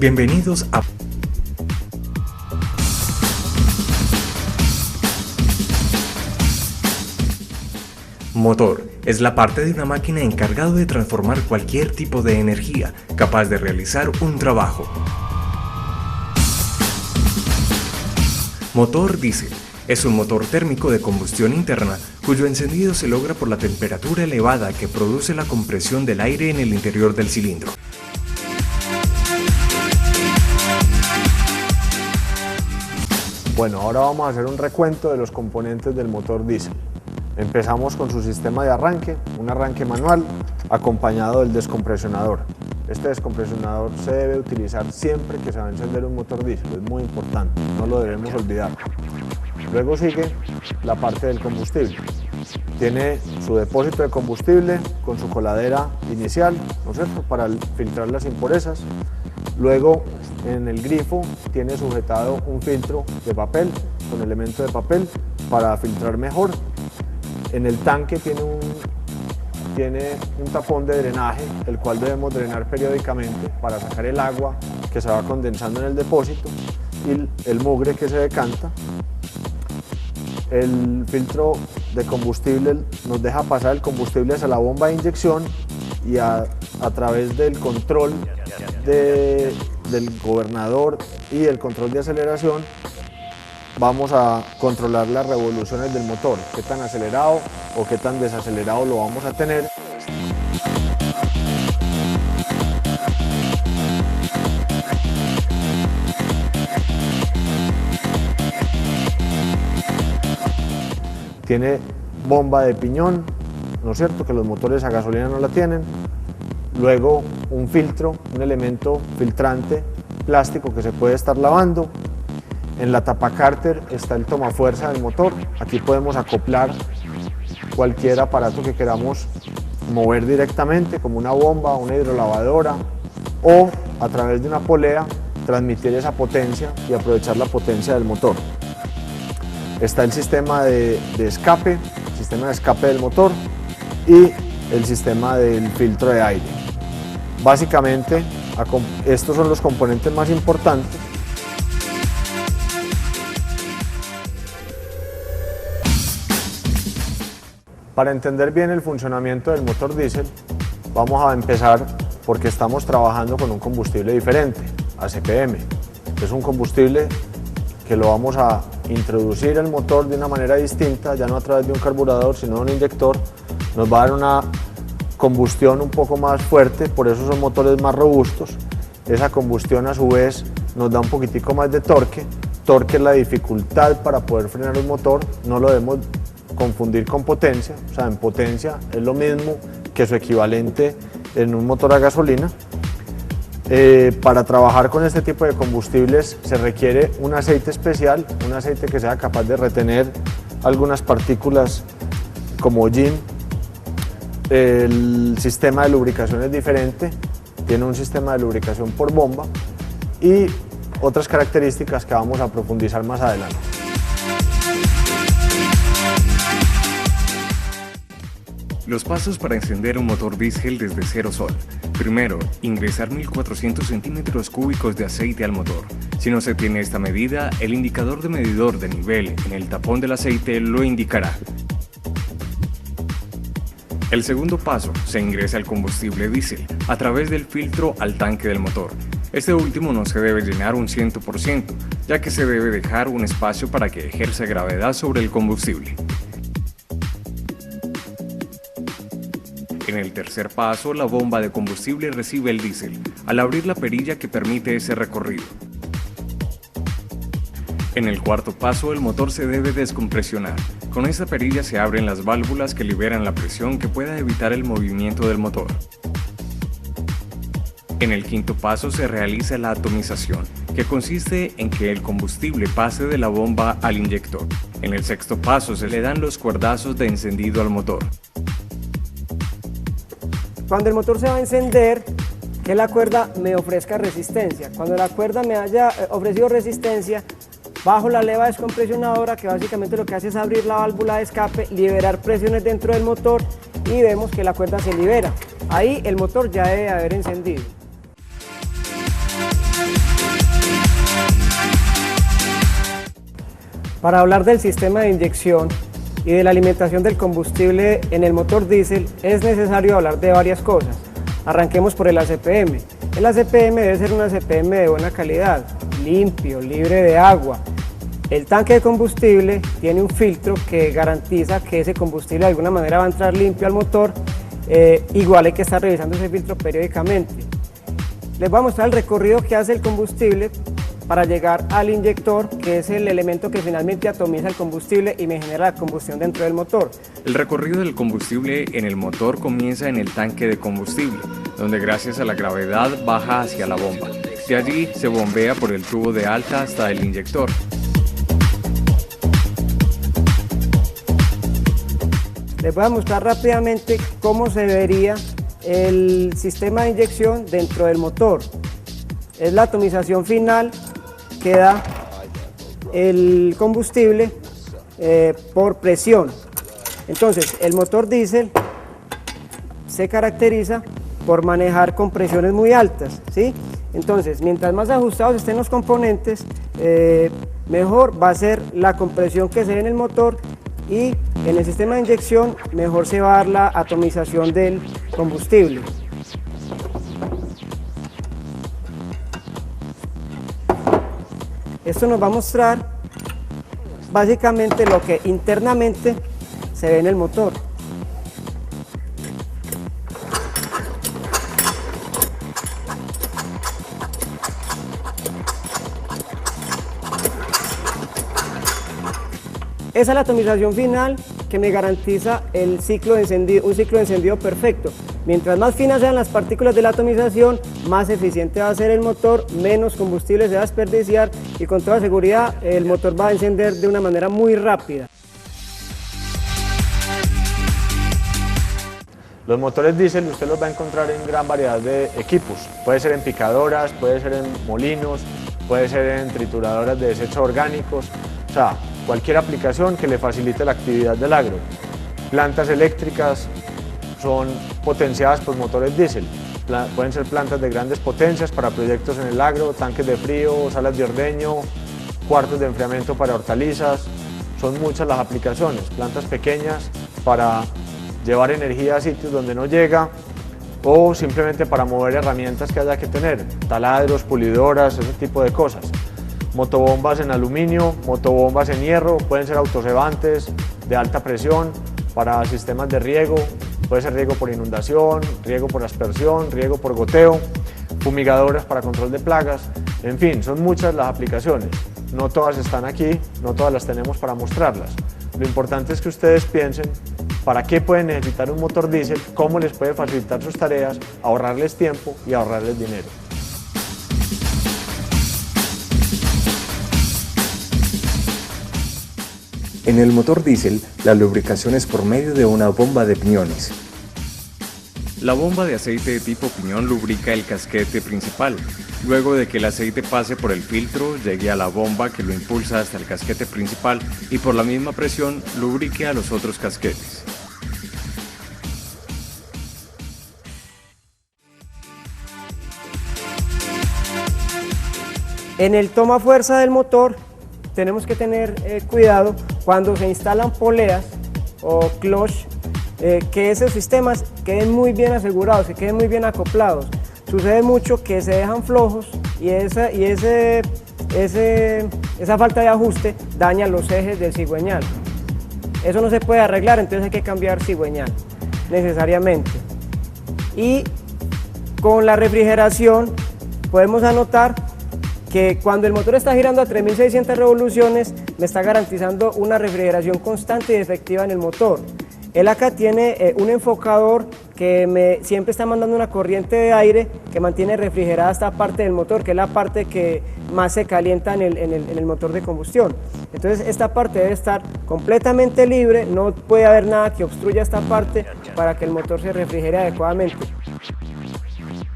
Bienvenidos a Motor. Es la parte de una máquina encargado de transformar cualquier tipo de energía, capaz de realizar un trabajo. Motor diésel. Es un motor térmico de combustión interna cuyo encendido se logra por la temperatura elevada que produce la compresión del aire en el interior del cilindro. Bueno, ahora vamos a hacer un recuento de los componentes del motor diésel. Empezamos con su sistema de arranque, un arranque manual acompañado del descompresionador. Este descompresionador se debe utilizar siempre que se va a encender un motor diésel, es muy importante, no lo debemos olvidar. Luego sigue la parte del combustible. Tiene su depósito de combustible con su coladera inicial, ¿no es cierto?, para filtrar las impurezas. Luego en el grifo tiene sujetado un filtro de papel con elemento de papel para filtrar mejor. En el tanque tiene un tapón de drenaje, el cual debemos drenar periódicamente para sacar el agua que se va condensando en el depósito y el mugre que se decanta. El filtro de combustible nos deja pasar el combustible hacia la bomba de inyección y a través del control del gobernador y el control de aceleración vamos a controlar las revoluciones del motor, qué tan acelerado o qué tan desacelerado lo vamos a tener. Tiene bomba de piñón, ¿no es cierto?, que los motores a gasolina no la tienen. Luego un filtro, un elemento filtrante plástico que se puede estar lavando. En la tapacárter está el tomafuerza del motor. Aquí podemos acoplar cualquier aparato que queramos mover directamente, como una bomba, una hidrolavadora, o a través de una polea transmitir esa potencia y aprovechar la potencia del motor. Está el sistema de escape del motor y el sistema del filtro de aire. Básicamente, estos son los componentes más importantes. Para entender bien el funcionamiento del motor diésel, vamos a empezar porque estamos trabajando con un combustible diferente, ACPM. Es un combustible que lo vamos a introducir al motor de una manera distinta, ya no a través de un carburador, sino de un inyector. Nos va a dar una combustión un poco más fuerte, por eso son motores más robustos. Esa combustión a su vez nos da un poquitico más de torque. Torque es la dificultad para poder frenar un motor, no lo debemos confundir con potencia, o sea, en potencia es lo mismo que su equivalente en un motor a gasolina. Para trabajar con este tipo de combustibles se requiere un aceite especial, un aceite que sea capaz de retener algunas partículas como hollín. El sistema de lubricación es diferente, tiene un sistema de lubricación por bomba y otras características que vamos a profundizar más adelante. Los pasos para encender un motor diésel desde cero son: primero, ingresar 1400 centímetros cúbicos de aceite al motor. Si no se tiene esta medida, el indicador de medidor de nivel en el tapón del aceite lo indicará. El segundo paso, se ingresa el combustible diésel a través del filtro al tanque del motor. Este último no se debe llenar un 100%, ya que se debe dejar un espacio para que ejerza gravedad sobre el combustible. En el tercer paso, la bomba de combustible recibe el diésel al abrir la perilla que permite ese recorrido. En el cuarto paso, el motor se debe descompresionar. Con esta perilla se abren las válvulas que liberan la presión que pueda evitar el movimiento del motor. En el quinto paso se realiza la atomización, que consiste en que el combustible pase de la bomba al inyector. En el sexto paso se le dan los cuerdazos de encendido al motor. Cuando el motor se va a encender, que la cuerda me ofrezca resistencia. Cuando la cuerda me haya ofrecido resistencia, bajo la leva descompresionadora, que básicamente lo que hace es abrir la válvula de escape, liberar presiones dentro del motor y vemos que la cuerda se libera. Ahí el motor ya debe haber encendido. Para hablar del sistema de inyección y de la alimentación del combustible en el motor diésel es necesario hablar de varias cosas. Arranquemos por el ACPM. El ACPM debe ser un ACPM de buena calidad, limpio, libre de agua. El tanque de combustible tiene un filtro que garantiza que ese combustible de alguna manera va a entrar limpio al motor. Igual hay que estar revisando ese filtro periódicamente. Les voy a mostrar el recorrido que hace el combustible para llegar al inyector, que es el elemento que finalmente atomiza el combustible y me genera la combustión dentro del motor. El recorrido del combustible en el motor comienza en el tanque de combustible, donde gracias a la gravedad baja hacia la bomba. De allí se bombea por el tubo de alta hasta el inyector. Les voy a mostrar rápidamente cómo se vería el sistema de inyección dentro del motor. Es la atomización final que da el combustible por presión. Entonces, el motor diésel se caracteriza por manejar con presiones muy altas, ¿sí? Entonces, mientras más ajustados estén los componentes, mejor va a ser la compresión que se ve en el motor, y en el sistema de inyección mejor se va a dar la atomización del combustible. Esto nos va a mostrar básicamente lo que internamente se ve en el motor. Esa es la atomización final que me garantiza el ciclo de encendido, un ciclo de encendido perfecto. Mientras más finas sean las partículas de la atomización, más eficiente va a ser el motor, menos combustible se va a desperdiciar y con toda seguridad el motor va a encender de una manera muy rápida. Los motores diésel usted los va a encontrar en gran variedad de equipos. Puede ser en picadoras, puede ser en molinos, puede ser en trituradoras de desechos orgánicos. O sea, cualquier aplicación que le facilite la actividad del agro. Plantas eléctricas son potenciadas por motores diésel. Pueden ser plantas de grandes potencias para proyectos en el agro, tanques de frío, salas de ordeño, cuartos de enfriamiento para hortalizas. Son muchas las aplicaciones. Plantas pequeñas para llevar energía a sitios donde no llega, o simplemente para mover herramientas que haya que tener, taladros, pulidoras, ese tipo de cosas. Motobombas en aluminio, motobombas en hierro, pueden ser autocebantes de alta presión para sistemas de riego, puede ser riego por inundación, riego por aspersión, riego por goteo, fumigadoras para control de plagas, en fin, son muchas las aplicaciones. No todas están aquí, no todas las tenemos para mostrarlas. Lo importante es que ustedes piensen para qué pueden necesitar un motor diésel, cómo les puede facilitar sus tareas, ahorrarles tiempo y ahorrarles dinero. En el motor diésel, la lubricación es por medio de una bomba de piñones. La bomba de aceite de tipo piñón lubrica el casquete principal. Luego de que el aceite pase por el filtro, llegue a la bomba que lo impulsa hasta el casquete principal y por la misma presión lubrique a los otros casquetes. En el toma fuerza del motor tenemos que tener cuidado cuando se instalan poleas o clutch, que esos sistemas queden muy bien asegurados, que queden muy bien acoplados. Sucede mucho que se dejan flojos y esa falta de ajuste daña los ejes del cigüeñal. Eso no se puede arreglar, entonces hay que cambiar cigüeñal necesariamente. Y con la refrigeración podemos anotar que cuando el motor está girando a 3600 revoluciones me está garantizando una refrigeración constante y efectiva en el motor. Él acá tiene un enfocador que siempre está mandando una corriente de aire que mantiene refrigerada esta parte del motor, que es la parte que más se calienta en el motor de combustión. Entonces esta parte debe estar completamente libre, no puede haber nada que obstruya esta parte para que el motor se refrigere adecuadamente.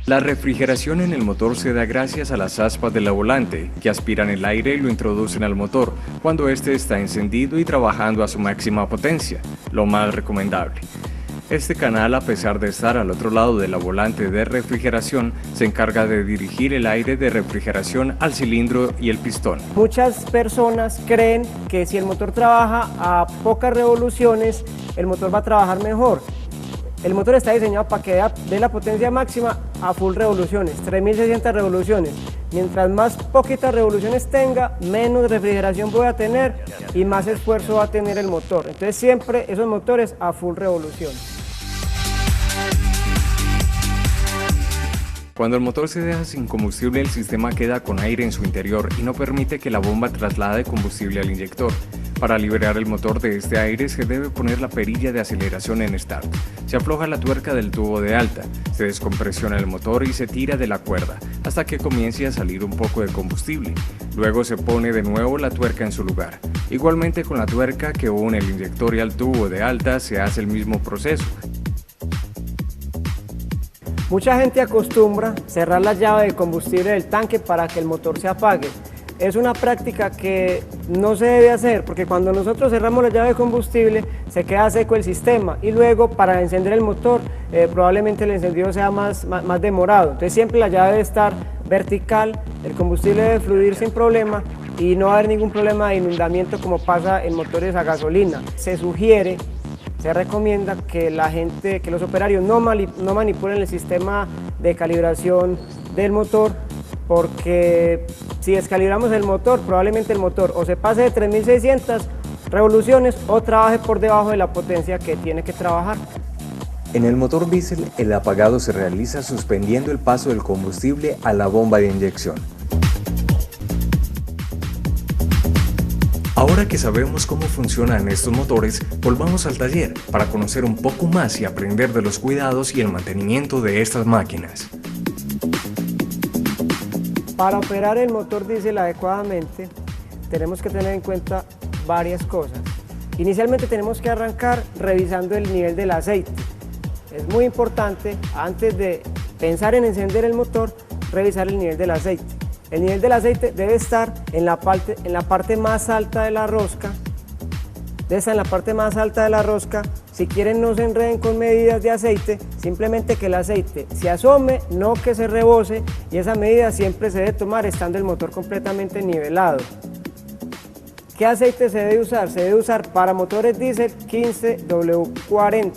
La refrigeración en el motor se da gracias a las aspas de la volante, que aspiran el aire y lo introducen al motor cuando éste está encendido y trabajando a su máxima potencia, lo más recomendable. Este canal, a pesar de estar al otro lado de la volante de refrigeración, se encarga de dirigir el aire de refrigeración al cilindro y el pistón. Muchas personas creen que si el motor trabaja a pocas revoluciones, el motor va a trabajar mejor. El motor está diseñado para que dé la potencia máxima a full revoluciones, 3600 revoluciones. Mientras más poquitas revoluciones tenga, menos refrigeración voy a tener y más esfuerzo va a tener el motor. Entonces siempre esos motores a full revoluciones. Cuando el motor se deja sin combustible, el sistema queda con aire en su interior y no permite que la bomba traslade combustible al inyector. Para liberar el motor de este aire se debe poner la perilla de aceleración en start. Se afloja la tuerca del tubo de alta, se descompresiona el motor y se tira de la cuerda hasta que comience a salir un poco de combustible. Luego se pone de nuevo la tuerca en su lugar. Igualmente con la tuerca que une el inyector y al tubo de alta se hace el mismo proceso. Mucha gente acostumbra cerrar la llave de combustible del tanque para que el motor se apague. Es una práctica que no se debe hacer porque cuando nosotros cerramos la llave de combustible se queda seco el sistema y luego para encender el motor probablemente el encendido sea más demorado. Entonces siempre la llave debe estar vertical, el combustible debe fluir sin problema y no va a haber ningún problema de inundamiento como pasa en motores a gasolina. Se recomienda que los operarios no manipulen el sistema de calibración del motor, porque si descalibramos el motor, probablemente el motor o se pase de 3600 revoluciones o trabaje por debajo de la potencia que tiene que trabajar. En el motor diésel, el apagado se realiza suspendiendo el paso del combustible a la bomba de inyección. Ahora que sabemos cómo funcionan estos motores, volvamos al taller para conocer un poco más y aprender de los cuidados y el mantenimiento de estas máquinas. Para operar el motor diésel adecuadamente, tenemos que tener en cuenta varias cosas. Inicialmente tenemos que arrancar revisando el nivel del aceite. Es muy importante, antes de pensar en encender el motor, revisar el nivel del aceite. El nivel del aceite debe estar en la parte más alta de la rosca. Debe estar en la parte más alta de la rosca. Si quieren, no se enreden con medidas de aceite, simplemente que el aceite se asome, no que se rebose, y esa medida siempre se debe tomar estando el motor completamente nivelado. ¿Qué aceite se debe usar? Se debe usar para motores diésel 15W40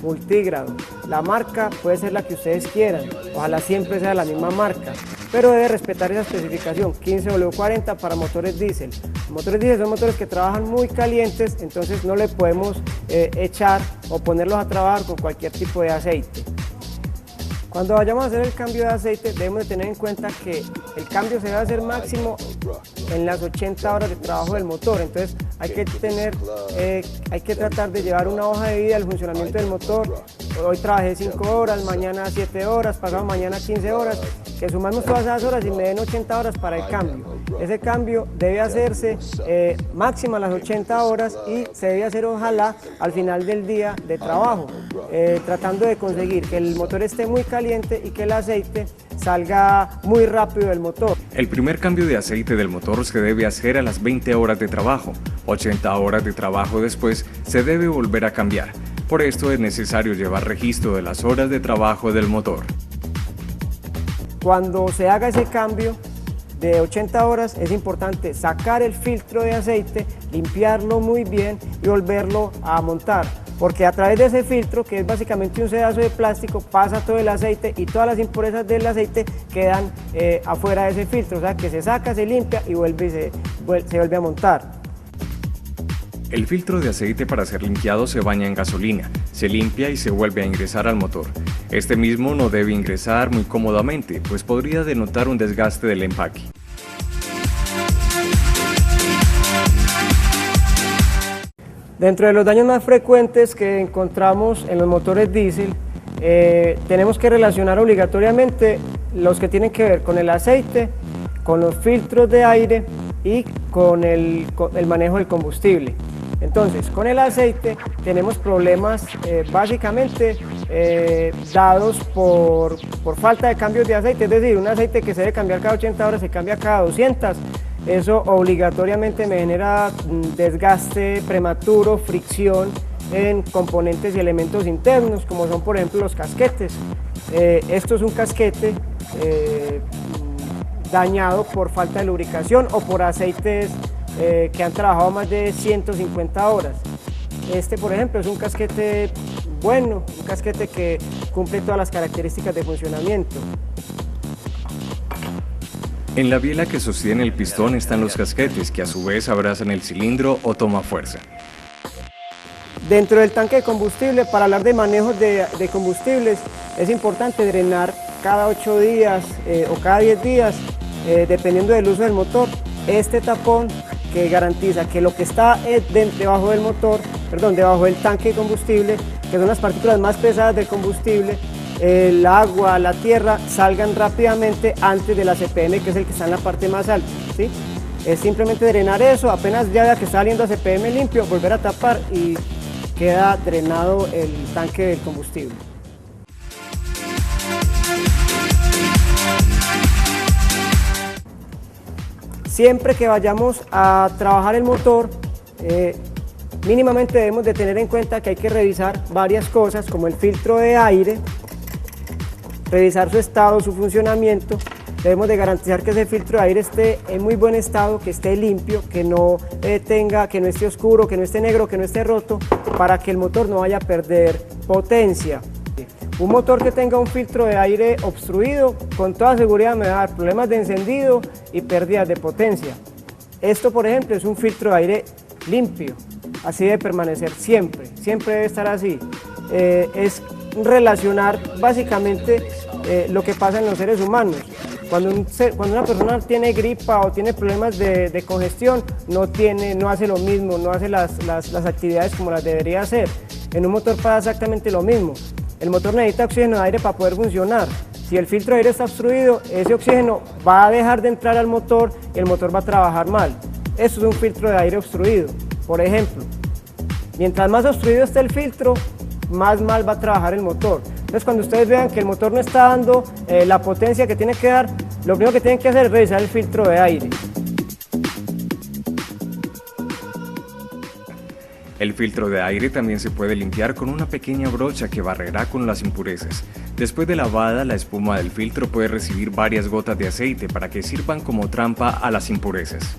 multigrado. La marca puede ser la que ustedes quieran, ojalá siempre sea la misma marca, pero debe respetar esa especificación, 15W40 para motores diésel. Los motores diésel son motores que trabajan muy calientes, entonces no le podemos echar o ponerlos a trabajar con cualquier tipo de aceite. Cuando vayamos a hacer el cambio de aceite, debemos de tener en cuenta que el cambio se debe hacer máximo en las 80 horas de trabajo del motor. Entonces hay que tratar de llevar una hoja de vida del funcionamiento del motor. Hoy trabajé 5 horas, mañana 7 horas, pasado mañana 15 horas, que sumamos todas esas horas y me den 80 horas para el cambio. Ese cambio debe hacerse máximo a las 80 horas y se debe hacer ojalá al final del día de trabajo, tratando de conseguir que el motor esté muy caliente y que el aceite salga muy rápido del motor. El primer cambio de aceite del motor se debe hacer a las 20 horas de trabajo. 80 horas de trabajo después se debe volver a cambiar. Por esto es necesario llevar registro de las horas de trabajo del motor. Cuando se haga ese cambio de 80 horas es importante sacar el filtro de aceite, limpiarlo muy bien y volverlo a montar. Porque a través de ese filtro, que es básicamente un sedazo de plástico, pasa todo el aceite y todas las impurezas del aceite quedan afuera de ese filtro. O sea que se saca, se limpia y se vuelve a montar. El filtro de aceite para ser limpiado se baña en gasolina, se limpia y se vuelve a ingresar al motor. Este mismo no debe ingresar muy cómodamente, pues podría denotar un desgaste del empaque. Dentro de los daños más frecuentes que encontramos en los motores diésel, tenemos que relacionar obligatoriamente los que tienen que ver con el aceite, con los filtros de aire y con el manejo del combustible. Entonces, con el aceite tenemos problemas básicamente dados por falta de cambios de aceite, es decir, un aceite que se debe cambiar cada 80 horas se cambia cada 200. Eso obligatoriamente me genera desgaste prematuro, fricción en componentes y elementos internos, como son por ejemplo los casquetes. Esto es un casquete dañado por falta de lubricación o por aceites que han trabajado más de 150 horas. Este, por ejemplo, es un casquete bueno, un casquete que cumple todas las características de funcionamiento. En la biela que sostiene el pistón están los casquetes, que a su vez abrazan el cilindro o toma fuerza. Dentro del tanque de combustible, para hablar de manejos de combustibles, es importante drenar cada 8 días o cada 10 días, dependiendo del uso del motor, este tapón que garantiza que lo que está debajo del motor, debajo del tanque de combustible, que son las partículas más pesadas del combustible, el agua, la tierra, salgan rápidamente antes de la CPM, que es el que está en la parte más alta, ¿sí? Es simplemente drenar eso, apenas ya vea que está saliendo a CPM limpio, volver a tapar y queda drenado el tanque del combustible. Siempre que vayamos a trabajar el motor, mínimamente debemos de tener en cuenta que hay que revisar varias cosas, como el filtro de aire, revisar su estado, su funcionamiento. Debemos de garantizar que ese filtro de aire esté en muy buen estado, que esté limpio, que no esté oscuro, que no esté negro, que no esté roto, para que el motor no vaya a perder potencia. Un motor que tenga un filtro de aire obstruido, con toda seguridad me va a dar problemas de encendido y pérdidas de potencia. Esto, por ejemplo, es un filtro de aire limpio, así debe permanecer siempre, siempre debe estar así. Es relacionar básicamente lo que pasa en los seres humanos. Cuando una persona tiene gripa o tiene problemas de congestión, no hace lo mismo, no hace las actividades como las debería hacer. En un motor pasa exactamente lo mismo. El motor necesita oxígeno de aire para poder funcionar. Si el filtro de aire está obstruido, ese oxígeno va a dejar de entrar al motor y el motor va a trabajar mal. Eso es un filtro de aire obstruido, por ejemplo. Mientras más obstruido esté el filtro, más mal va a trabajar el motor. Entonces, cuando ustedes vean que el motor no está dando la potencia que tiene que dar, lo primero que tienen que hacer es revisar el filtro de aire. El filtro de aire también se puede limpiar con una pequeña brocha que barrerá con las impurezas. Después de lavada, la espuma del filtro puede recibir varias gotas de aceite para que sirvan como trampa a las impurezas.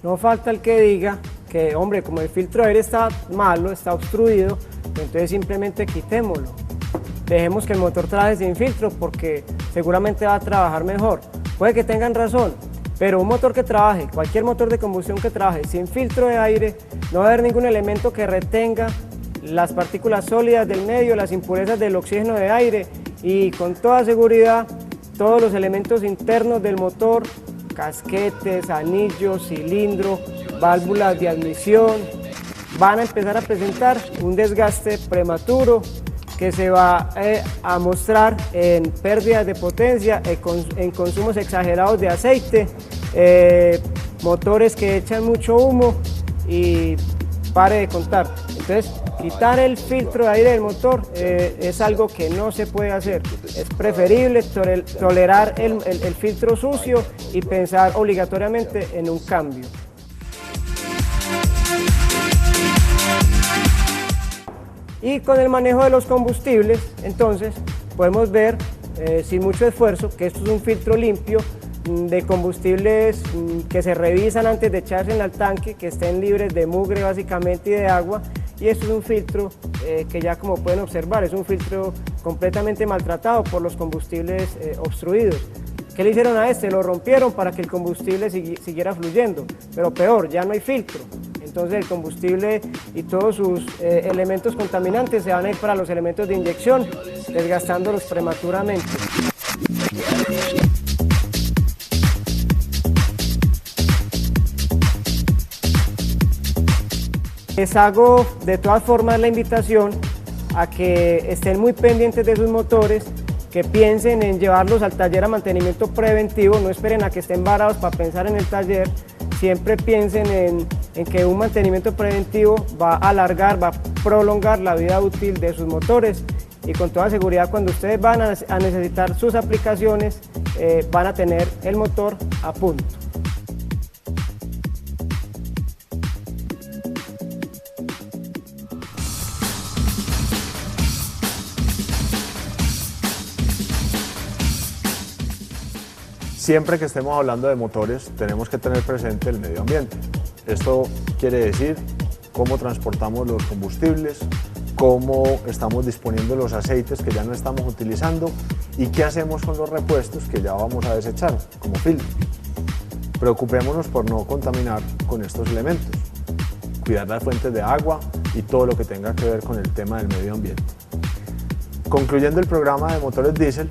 No falta el que diga que, hombre, como el filtro de aire está malo, está obstruido, entonces simplemente quitémoslo. Dejemos que el motor trabaje sin filtro porque seguramente va a trabajar mejor. Puede que tengan razón, pero un motor que trabaje, cualquier motor de combustión que trabaje sin filtro de aire, no va a haber ningún elemento que retenga las partículas sólidas del medio, las impurezas del oxígeno de aire, y con toda seguridad todos los elementos internos del motor, casquetes, anillos, cilindro, válvulas de admisión, van a empezar a presentar un desgaste prematuro que se va a mostrar en pérdidas de potencia, en consumos exagerados de aceite, motores que echan mucho humo y pare de contar. Entonces, quitar el filtro de aire del motor es algo que no se puede hacer. Es preferible tolerar el filtro sucio y pensar obligatoriamente en un cambio. Y con el manejo de los combustibles, entonces, podemos ver sin mucho esfuerzo que esto es un filtro limpio de combustibles que se revisan antes de echarse en el tanque, que estén libres de mugre básicamente y de agua. Y esto es un filtro que ya, como pueden observar, es un filtro completamente maltratado por los combustibles obstruidos. ¿Qué le hicieron a este? Lo rompieron para que el combustible siguiera fluyendo, pero peor, ya no hay filtro. Entonces el combustible y todos sus elementos contaminantes se van a ir para los elementos de inyección, desgastándolos prematuramente. Les hago de todas formas la invitación a que estén muy pendientes de sus motores, que piensen en llevarlos al taller a mantenimiento preventivo, no esperen a que estén varados para pensar en el taller, siempre piensen en que un mantenimiento preventivo va a alargar, va a prolongar la vida útil de sus motores, y con toda seguridad cuando ustedes van a necesitar sus aplicaciones van a tener el motor a punto. Siempre que estemos hablando de motores, tenemos que tener presente el medio ambiente. Esto quiere decir cómo transportamos los combustibles, cómo estamos disponiendo los aceites que ya no estamos utilizando y qué hacemos con los repuestos que ya vamos a desechar, como filtros. Preocupémonos por no contaminar con estos elementos, cuidar las fuentes de agua y todo lo que tenga que ver con el tema del medio ambiente. Concluyendo el programa de motores diésel,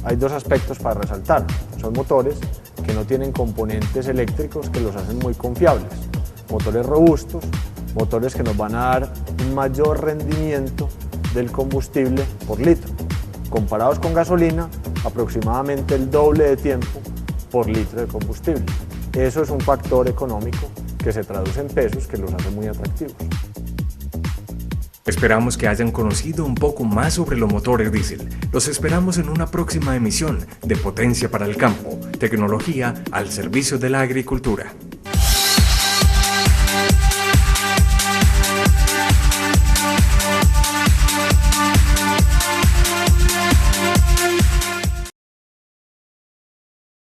hay dos aspectos para resaltar. Son motores que no tienen componentes eléctricos que los hacen muy confiables, motores robustos, motores que nos van a dar un mayor rendimiento del combustible por litro. Comparados con gasolina, aproximadamente el doble de tiempo por litro de combustible. Eso es un factor económico que se traduce en pesos que los hace muy atractivos. Esperamos que hayan conocido un poco más sobre los motores diésel. Los esperamos en una próxima emisión de Potencia para el Campo, tecnología al servicio de la agricultura.